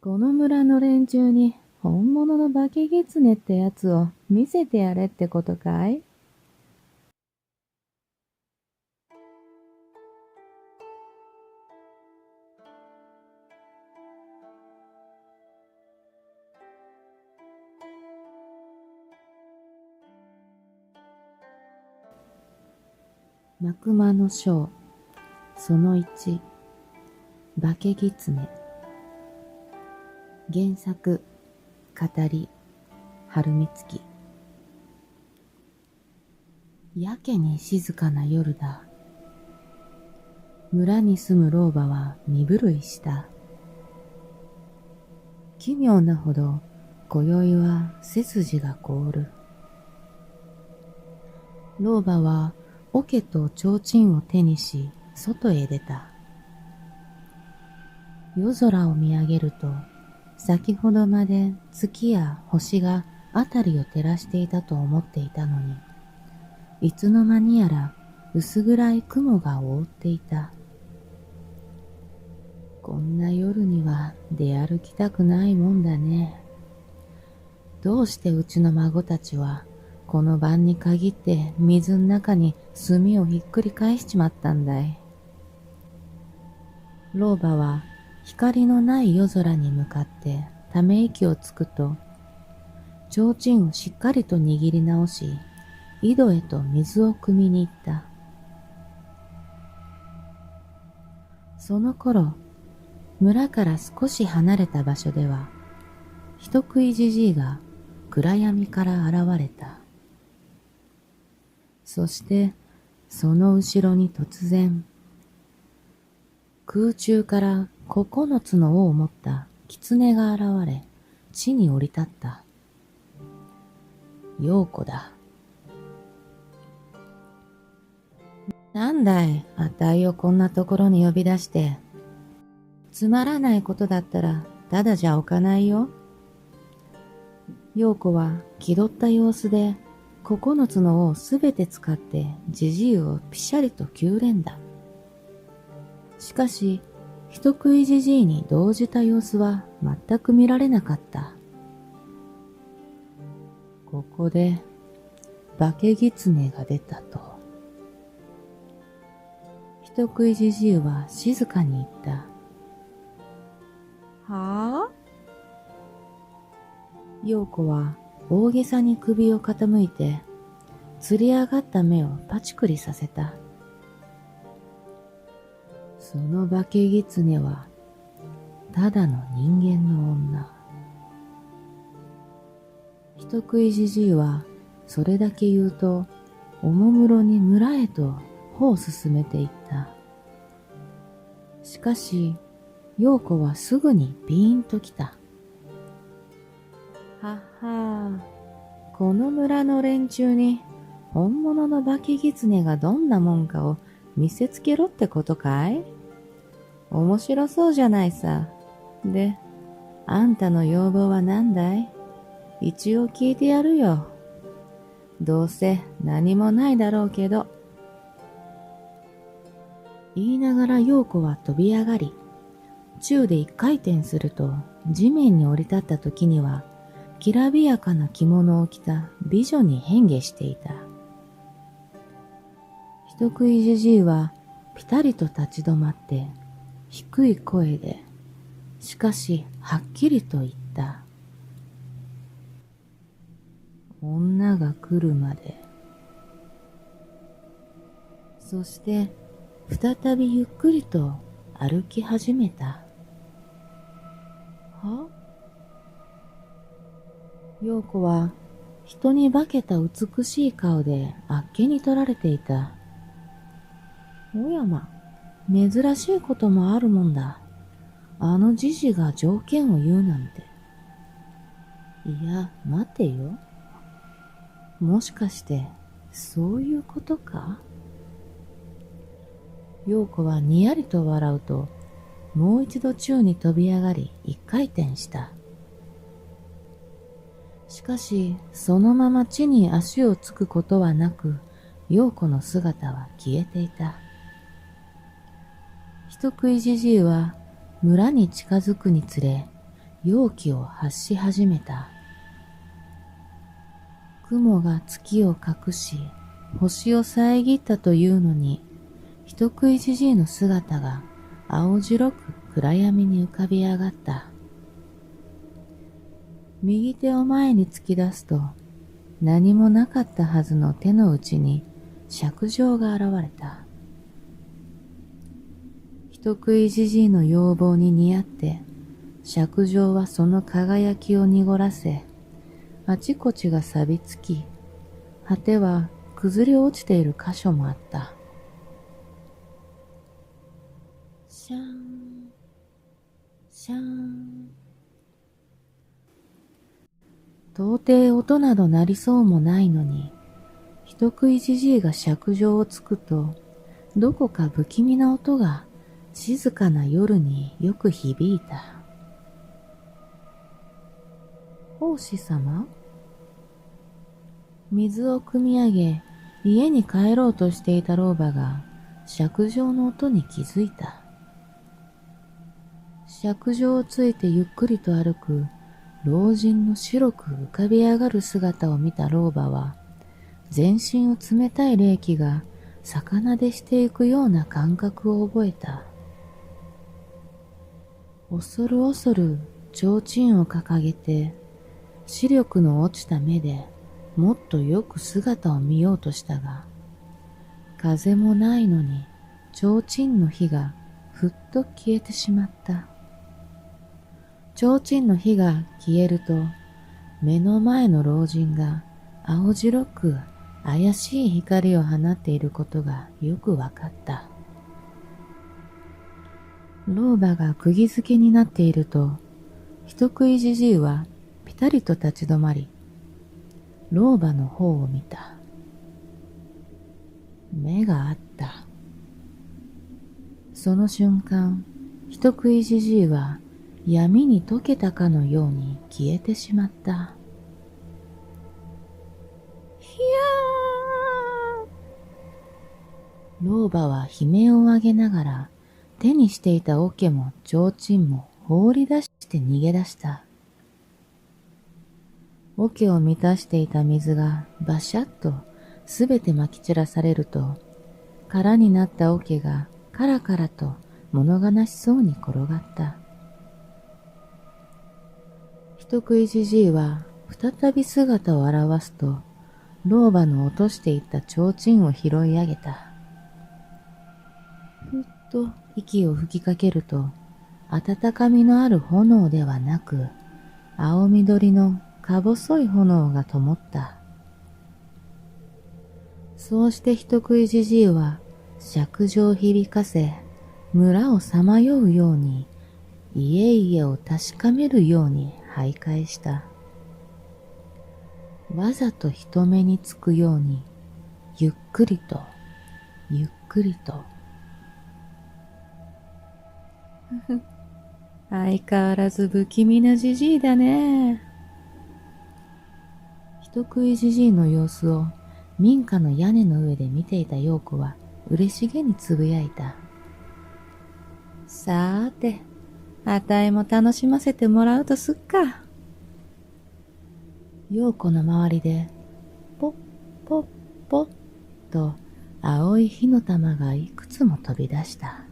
この村の連中に本物の化け狐ってやつを見せてやれってことかい？幕間の章その1、化け狐。原作、語り、春美月。やけに静かな夜だ。村に住む老婆は身震いした。奇妙なほど今宵は背筋が凍る。老婆は桶と提灯を手にし外へ出た。夜空を見上げると、先ほどまで月や星が辺りを照らしていたと思っていたのに、いつの間にやら薄暗い雲が覆っていた。こんな夜には出歩きたくないもんだね。どうしてうちの孫たちはこの晩に限って水の中に炭をひっくり返しちまったんだい。老婆は光のない夜空に向かってため息をつくと、提灯をしっかりと握り直し、井戸へと水を汲みに行った。その頃、村から少し離れた場所では、人食いじじいが暗闇から現れた。そして、その後ろに突然、空中から9つの尾を持った狐が現れ、地に降り立った。陽子だ。なんだい、あたいをこんなところに呼び出して。つまらないことだったら、ただじゃおかないよ。陽子は気取った様子で、9つの尾をすべて使ってじじいをぴしゃりと糾練だ。しかし、人食いじじいに動じた様子は全く見られなかった。ここで、化け狐が出たと。人食いじじいは静かに言った。はあ？陽子は大げさに首を傾いて、つり上がった目をパチクリさせた。その化け狐は、ただの人間の女。人食いじじいは、それだけ言うと、おもむろに村へと歩を進めていった。しかし、陽子はすぐにピーンときた。はっはー、この村の連中に本物の化け狐がどんなもんかを見せつけろってことかい？面白そうじゃないさ。で、あんたの要望は何だい？一応聞いてやるよ。どうせ何もないだろうけど。言いながら陽子は飛び上がり、宙で一回転すると地面に降り立った時には、きらびやかな着物を着た美女に変化していた。人食いじじいはぴたりと立ち止まって、低い声で、しかしはっきりと言った。女が来るまで。そして再びゆっくりと歩き始めた。は？陽子は人に化けた美しい顔であっけに取られていた。おやま、珍しいこともあるもんだ。あのじじが条件を言うなんて。いや、待てよ。もしかして、そういうことか？陽子はにやりと笑うと、もう一度宙に飛び上がり、一回転した。しかし、そのまま地に足をつくことはなく、陽子の姿は消えていた。人食いじじいは村に近づくにつれ、容器を発し始めた。雲が月を隠し、星を遮ったというのに、人食いじじいの姿が青白く暗闇に浮かび上がった。右手を前に突き出すと、何もなかったはずの手の内に尺状が現れた。人食いじじいの要望に似合って、尺状はその輝きを濁らせ、あちこちが錆びつき、果ては崩れ落ちている箇所もあった。シャーン、シャーン。到底音など鳴りそうもないのに、人食いじじいが尺状をつくと、どこか不気味な音が静かな夜によく響いた。法師様？水を汲み上げ、家に帰ろうとしていた老婆が尺状の音に気づいた。尺状をついてゆっくりと歩く老人の白く浮かび上がる姿を見た老婆は、全身を冷たい冷気が魚でしていくような感覚を覚えた。恐る恐る提灯を掲げて、視力の落ちた目でもっとよく姿を見ようとしたが、風もないのに提灯の火がふっと消えてしまった。提灯の火が消えると、目の前の老人が青白く怪しい光を放っていることがよくわかった。老婆が釘付けになっていると、人食いじじいはぴたりと立ち止まり、老婆の方を見た。目があった。その瞬間、人食いじじいは闇に溶けたかのように消えてしまった。ひゃー！老婆は悲鳴を上げながら、手にしていた桶も提灯も放り出して逃げ出した。桶を満たしていた水がバシャッとすべてまき散らされると、空になった桶がカラカラと物悲しそうに転がった。人食いじじいは再び姿を現すと、老婆の落としていった提灯を拾い上げた。ふっと息を吹きかけると、温かみのある炎ではなく、青緑のか細い炎が灯った。そうして人食いじじいは尺状を響かせ、村をさまようように、家々を確かめるように徘徊した。わざと人目につくように、ゆっくりと、ゆっくりと。相変わらず不気味なじじいだね。人食いじじいの様子を民家の屋根の上で見ていた陽子は嬉しげにつぶやいた。さーて、あたいも楽しませてもらうとすっか。陽子の周りで、ポッポッポッと青い火の玉がいくつも飛び出した。